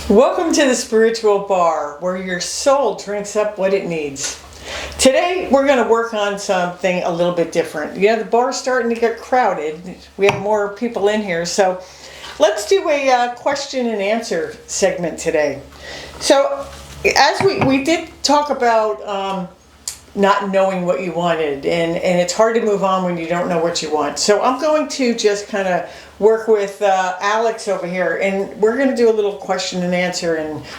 Welcome to the Spiritual Bar, where your soul drinks up what it needs. Today, we're going to work on something a little bit different. The bar's starting to get crowded. We have more people in here, so let's do a question and answer segment today. So, as we did talk about not knowing what you wanted, and it's hard to move on when you don't know what you want. So I'm going to just kind of work with Alex over here, and we're going to do a little question and answer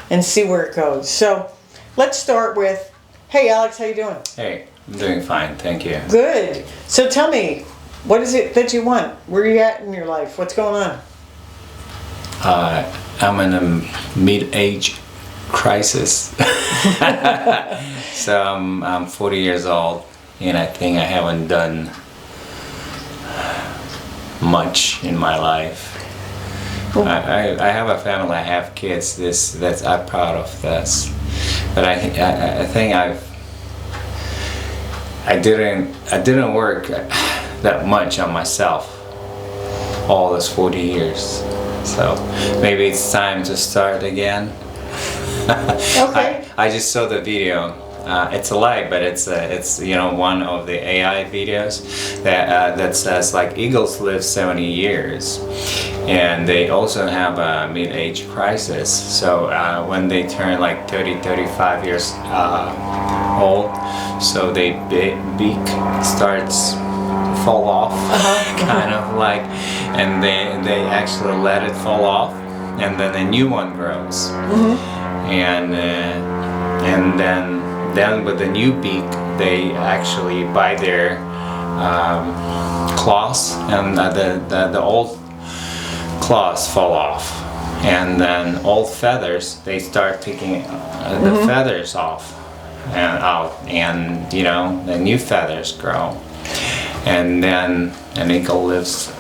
and see where it goes. So let's start with, hey Alex, how you doing? Hey, I'm doing fine, thank you. Good. So tell me, what is it that you want? Where are you at in your life? What's going on? I'm in a mid-age crisis. So I'm 40 years old, and I think I haven't done much in my life. I have a family, I have kids. I'm proud of this, but I think I didn't work that much on myself all those 40 years. So maybe it's time to start again. Okay. I just saw the video. It's a lie, but it's one of the AI videos that says like eagles live 70 years, and they also have a mid-age crisis. So when they turn like 30-35 years old, so their beak starts to fall off, kind of like, and they actually let it fall off, and then a new one grows, and then with the new beak, they actually bite their claws, and the old claws fall off, and then old feathers, they start taking the feathers off and out, and the new feathers grow, and then an eagle lives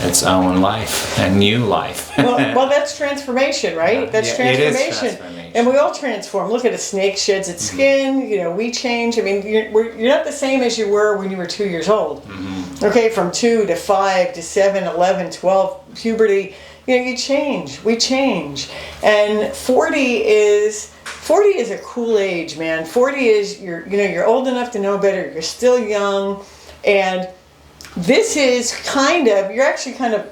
its own life, a new life. well, that's transformation, right? That's transformation. It is transformation. And we all transform. Look at a snake sheds its skin. We change. I mean, you're not the same as you were when you were 2 years old. Okay, from 2 to 5 to 7, 11, 12, puberty. You change. We change. And 40 is a cool age, man. 40 is you're old enough to know better. You're still young, and this is you're actually kind of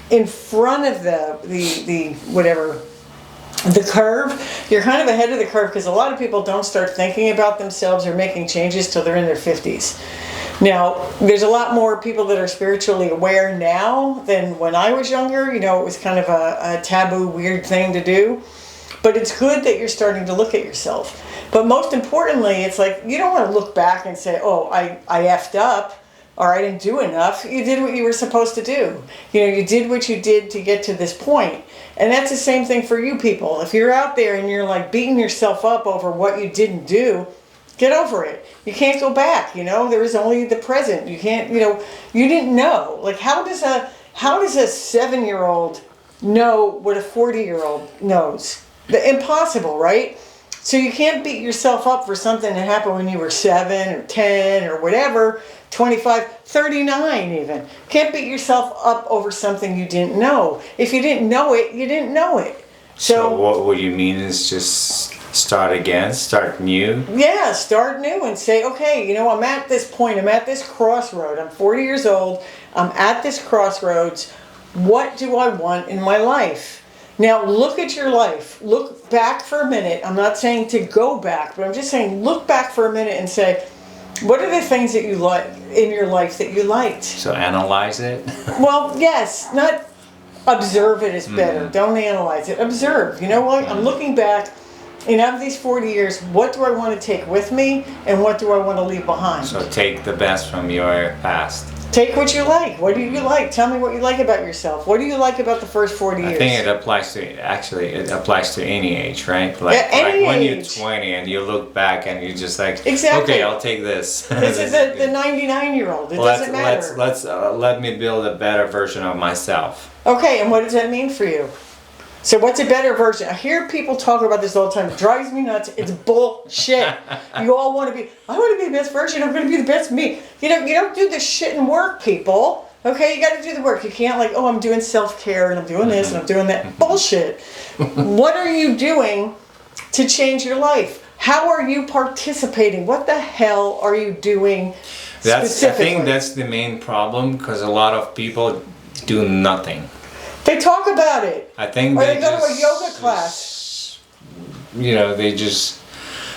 in front of the curve. You're kind of ahead of the curve, because a lot of people don't start thinking about themselves or making changes till they're in their 50s. Now, there's a lot more people that are spiritually aware now than when I was younger. It was kind of a taboo, weird thing to do. But it's good that you're starting to look at yourself. But most importantly, it's like you don't want to look back and say, oh, I effed up, or I didn't do enough. You did what you were supposed to do. You did what you did to get to this point. And that's the same thing for you people. If you're out there and you're like beating yourself up over what you didn't do, get over it. You can't go back. There is only the present. You can't, you didn't know. Like, how does a 7-year-old know what a 40-year-old knows? Impossible, right? So you can't beat yourself up for something that happened when you were 7 or 10 or whatever, 25, 39 even. Can't beat yourself up over something you didn't know. If you didn't know it, you didn't know it. So what you mean is just start again, start new? Yeah, start new and say, okay, I'm at this point, I'm at this crossroad. I'm 40 years old, I'm at this crossroads. What do I want in my life? Now, look at your life. Look back for a minute. I'm not saying to go back, but I'm just saying look back for a minute and say, what are the things that you like in your life that you liked? So analyze it? Well, yes. Not observe it is better. Don't analyze it. Observe. You know what? I'm looking back, and out of these 40 years, what do I want to take with me, and what do I want to leave behind? So take the best from your past. Take what you like. What do you like? Tell me what you like about yourself. What do you like about the first 40 years? I think it applies to any age, right? Like when you're 20 and you look back and you're just like, exactly. Okay, I'll take this. This is the 99-year-old. It doesn't matter. Let me build a better version of myself. Okay, and what does that mean for you? So what's a better version? I hear people talk about this all the time. It drives me nuts. It's bullshit. You all want to be, I want to be the best version. I'm going to be the best me. You don't do this shit and work, people. Okay, you got to do the work. You can't like, oh, I'm doing self-care and I'm doing this and I'm doing that. Bullshit. What are you doing to change your life? How are you participating? What the hell are you doing I specifically? think that's the main problem, because a lot of people do nothing. They talk about it. I think Or they go to a just- yoga class. They just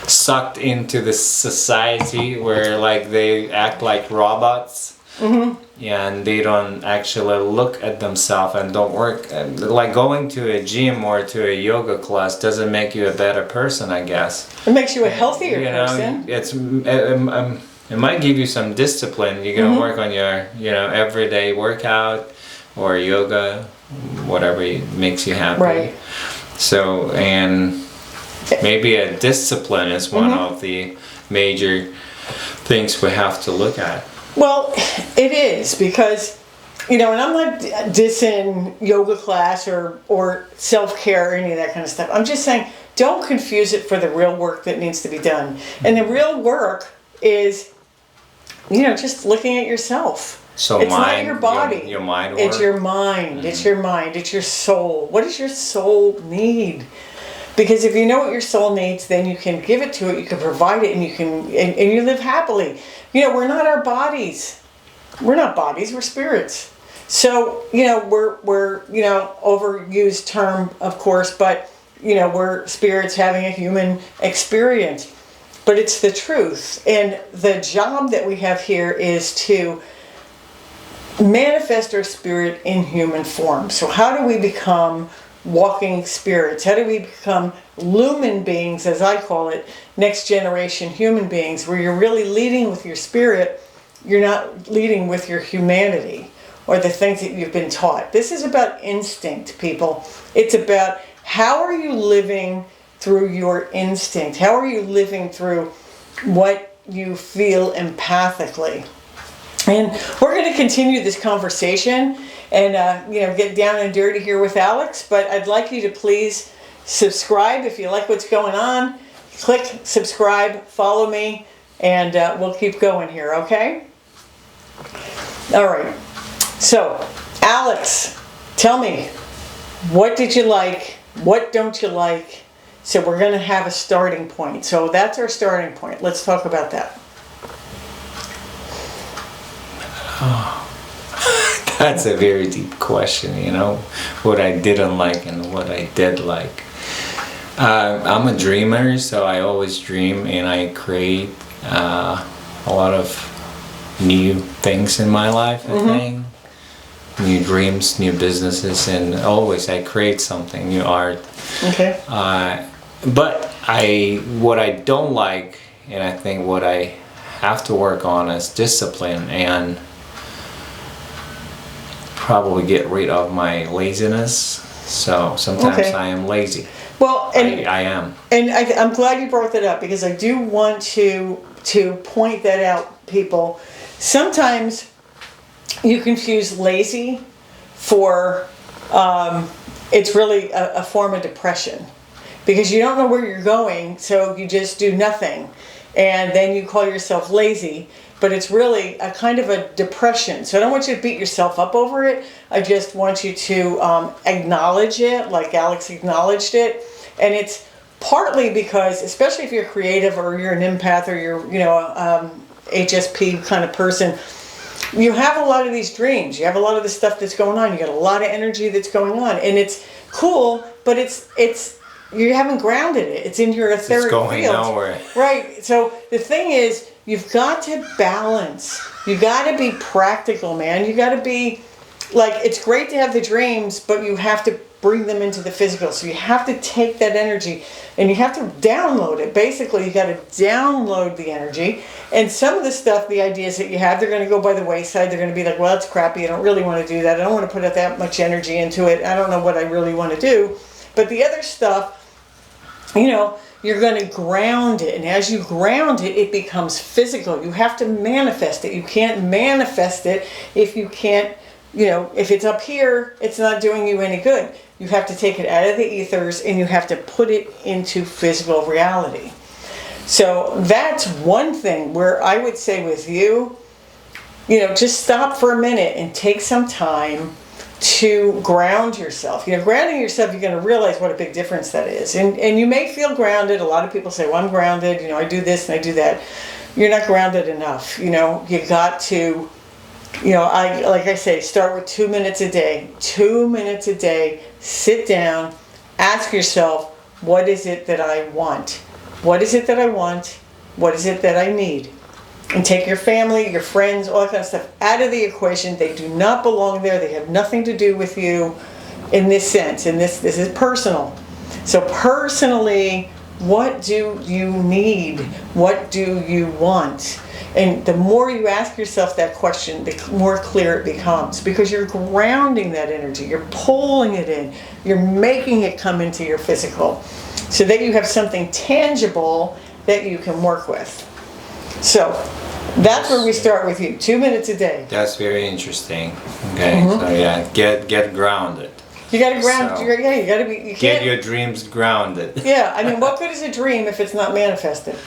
sucked into this society where like they act like robots. And they don't actually look at themselves and don't work. And like going to a gym or to a yoga class doesn't make you a better person, I guess. It makes you a healthier You know, person. it might give you some discipline. You're gonna work on your everyday workout or yoga, whatever makes you happy. Right. So, and maybe a discipline is one of the major things we have to look at. Well, it is because, and I'm not dissing yoga class or self-care or any of that kind of stuff. I'm just saying, don't confuse it for the real work that needs to be done. And the real work is, just looking at yourself. So It's not mind, your body. your mind It's work. your mind. It's your mind. It's your soul. What does your soul need? Because if you know what your soul needs, then you can give it to it. You can provide it, and and you live happily. We're not our bodies. We're not bodies. We're spirits. So we're overused term, of course, but we're spirits having a human experience. But it's the truth, and the job that we have here is to manifest our spirit in human form. So how do we become walking spirits? How do we become lumen beings, as I call it, next generation human beings, where you're really leading with your spirit, you're not leading with your humanity or the things that you've been taught. This is about instinct, people. It's about how are you living through your instinct? How are you living through what you feel empathically? And we're going to continue this conversation and get down and dirty here with Alex, but I'd like you to please subscribe if you like what's going on. Click subscribe, follow me, and we'll keep going here, okay? All right. So, Alex, tell me, what did you like? What don't you like? So we're going to have a starting point. So that's our starting point. Let's talk about that. That's a very deep question, what I didn't like and what I did like. I'm a dreamer, so I always dream and I create a lot of new things in my life, I think. New dreams, new businesses, and always I create something, new art. Okay. But what I don't like, and I think what I have to work on is discipline and probably get rid of my laziness. So sometimes Okay. I am lazy. Well, and I am. And I'm glad you brought that up because I do want to point that out, people. Sometimes you confuse lazy for, it's really a form of depression because you don't know where you're going, so you just do nothing. And then you call yourself lazy, but it's really a kind of a depression. So I don't want you to beat yourself up over it. I just want you to acknowledge it, like Alex acknowledged it. And it's partly because, especially if you're creative or you're an empath or you're, HSP kind of person, you have a lot of these dreams. You have a lot of the stuff that's going on. You got a lot of energy that's going on, and it's cool. But it's you haven't grounded it. It's in your etheric It's going field. nowhere. Right. So the thing is, you've got to balance. You got to be practical, man. You got to be like, it's great to have the dreams, but you have to bring them into the physical. So you have to take that energy and you have to download it. Basically, you got to download the energy. And some of the stuff, the ideas that you have, they're going to go by the wayside. They're going to be like, well, that's crappy. I don't really want to do that. I don't want to put out that much energy into it. I don't know what I really want to do. But the other stuff, you're going to ground it. And as you ground it, it becomes physical. You have to manifest it. You can't manifest it if you can't, if it's up here, it's not doing you any good. You have to take it out of the ethers and you have to put it into physical reality. So that's one thing where I would say with you, just stop for a minute and take some time to ground yourself. Grounding yourself, you're going to realize what a big difference that is. And you may feel grounded. A lot of people say, well, I'm grounded, I do this and I do that. You're not grounded enough. You got to, like I say, start with 2 minutes a day. 2 minutes a day, sit down, ask yourself, what is it that I want? What is it that I want? What is it that I need? And take your family, your friends, all that kind of stuff out of the equation. They do not belong there. They have nothing to do with you in this sense. And this is personal. So personally, what do you need? What do you want? And the more you ask yourself that question, the more clear it becomes, because you're grounding that energy. You're pulling it in. You're making it come into your physical so that you have something tangible that you can work with. So that's where we start with you. 2 minutes a day. That's very interesting. Okay, so yeah, get grounded. You got to ground. So, you got to be. You get can't, your dreams grounded. Yeah, I mean, what good is a dream if it's not manifested?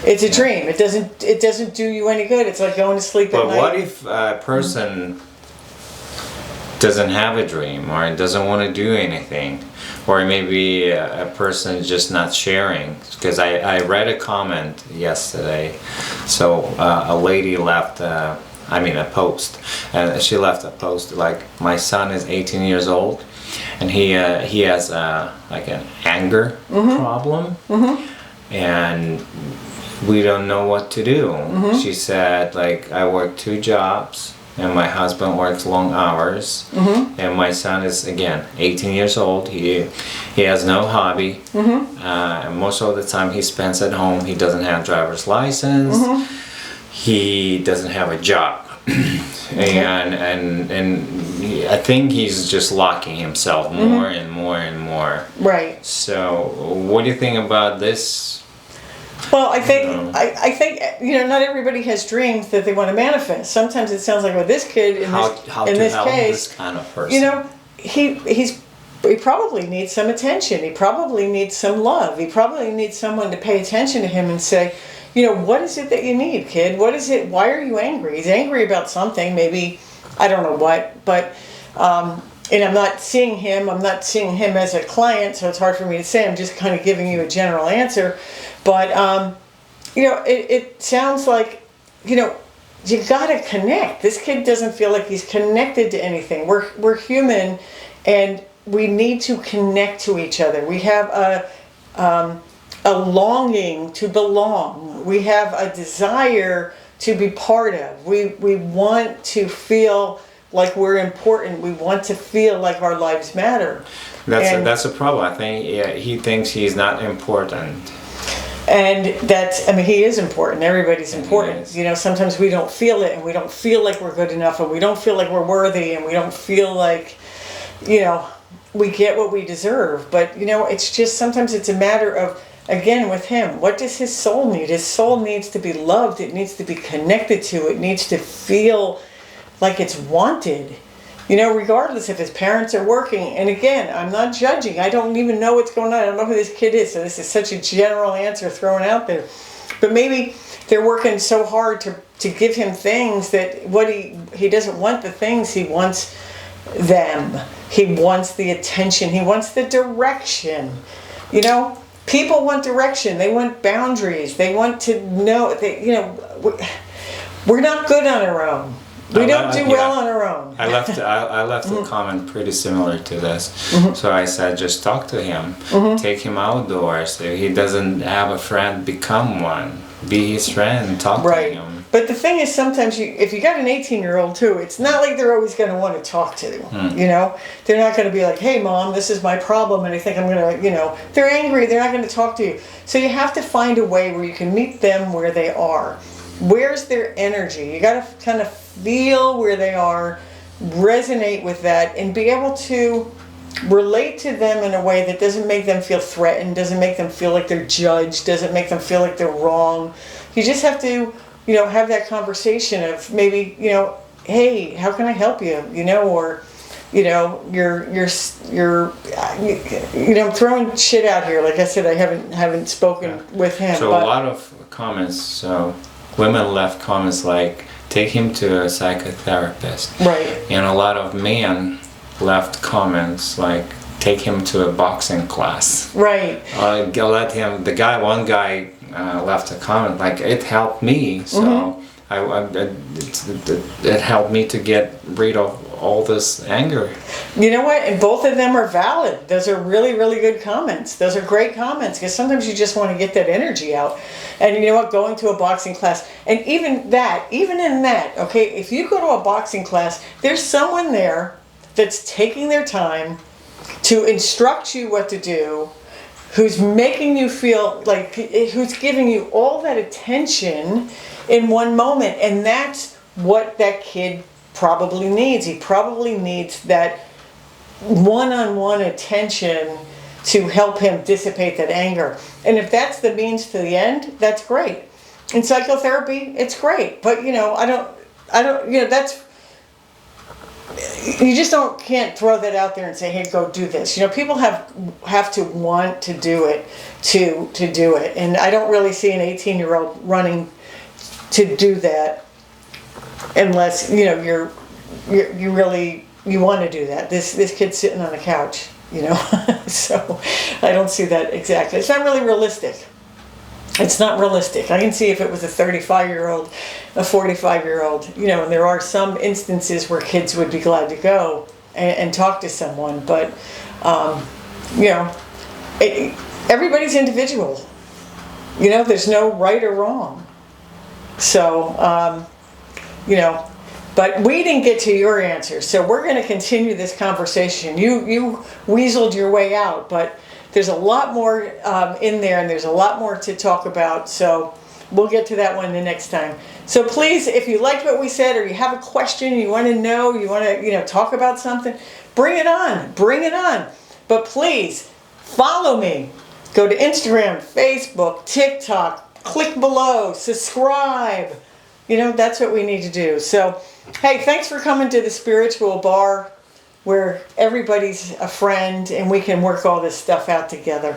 It's a dream. It doesn't do you any good. It's like going to sleep at But night. what if a person doesn't have a dream or doesn't want to do anything? Or maybe a person is just not sharing. Because I read a comment yesterday. So a lady left, a post. And she left a post like, my son is 18 years old. And he has like an anger problem. And we don't know what to do. She said, like, I work 2 jobs. And my husband works long hours, and my son is, again, 18 years old. He has no hobby. And most of the time he spends at home. He doesn't have driver's license. He doesn't have a job. And I think he's just locking himself more and more and more. Right. So what do you think about this? Well, I think not everybody has dreams that they want to manifest. Sometimes it sounds like with this kid in this case, this kind of person. he probably needs some attention. He probably needs some love. He probably needs someone to pay attention to him and say, what is it that you need, kid? What is it? Why are you angry? He's angry about something. Maybe, I don't know what, but. And I'm not seeing him as a client, so it's hard for me to say. I'm just kind of giving you a general answer. But, it sounds like, you got to connect. This kid doesn't feel like he's connected to anything. We're human, and we need to connect to each other. We have a longing to belong. We have a desire to be part of. We want to feel like we're important. We want to feel like our lives matter. That's a problem. I think he thinks he's not important. And he is important. Everybody's important. Sometimes we don't feel it, and we don't feel like we're good enough, and we don't feel like we're worthy, and we don't feel like, we get what we deserve. But, it's just, sometimes it's a matter of, again, with him, what does his soul need? His soul needs to be loved. It needs to be connected to. It needs to feel like it's wanted. Regardless if his parents are working. And again, I'm not judging. I don't even know what's going on. I don't know who this kid is. So this is such a general answer thrown out there. But maybe they're working so hard to give him things that what he doesn't want the things. He wants them. He wants the attention. He wants the direction. People want direction. They want boundaries. They want to know. We're not good on our own. We don't do well on our own. I left a comment pretty similar to this. So I said, just talk to him. Take him outdoors. If he doesn't have a friend, become one. Be his friend. Talk to him. But the thing is, sometimes if you got an 18-year-old too, it's not like they're always going to want to talk to you. They're not going to be like, hey, Mom, this is my problem, and I think I'm going to, they're angry. They're not going to talk to you. So you have to find a way where you can meet them where they are. Where's their energy? You got to kind of feel where they are, resonate with that, and be able to relate to them in a way that doesn't make them feel threatened, doesn't make them feel like they're judged, doesn't make them feel like they're wrong. You just have to, have that conversation of maybe, hey, how can I help you? Or, I'm throwing shit out here. Like I said, I haven't spoken with him. So a lot of comments. So women left comments like, take him to a psychotherapist. Right. And a lot of men left comments like, take him to a boxing class. Right. Let him. One guy left a comment like, it helped me. So it helped me to get rid of all this anger. You know what? And both of them are valid. Those are really, really good comments. Those are great comments, because sometimes you just want to get that energy out. And you know what? Going to a boxing class, and even in that, okay, if you go to a boxing class, there's someone there that's taking their time to instruct you what to do, who's making you feel like, who's giving you all that attention in one moment. And that's what that kid probably needs. He probably needs that one-on-one attention to help him dissipate that anger. And if that's the means to the end, that's great. In psychotherapy, it's great. But I don't, that's, you just can't throw that out there and say, hey, go do this. People have to want to do it to do it. And I don't really see an 18-year-old running to do that unless you want to do that. This kid's sitting on a couch, so I don't see that exactly. It's not really realistic. It's not realistic. I can see if it was a 35-year-old, a 45-year-old, and there are some instances where kids would be glad to go and talk to someone, but everybody's individual. There's no right or wrong. So, but we didn't get to your answer, so we're going to continue this conversation. You weaseled your way out, but there's a lot more in there, and there's a lot more to talk about, so we'll get to that one the next time. So please, if you liked what we said, or you have a question, you want to know, you want to talk about something, bring it on. But please, follow me. Go to Instagram, Facebook, TikTok, click below, subscribe. That's what we need to do. So, hey, thanks for coming to the Spiritual Bar, where everybody's a friend and we can work all this stuff out together.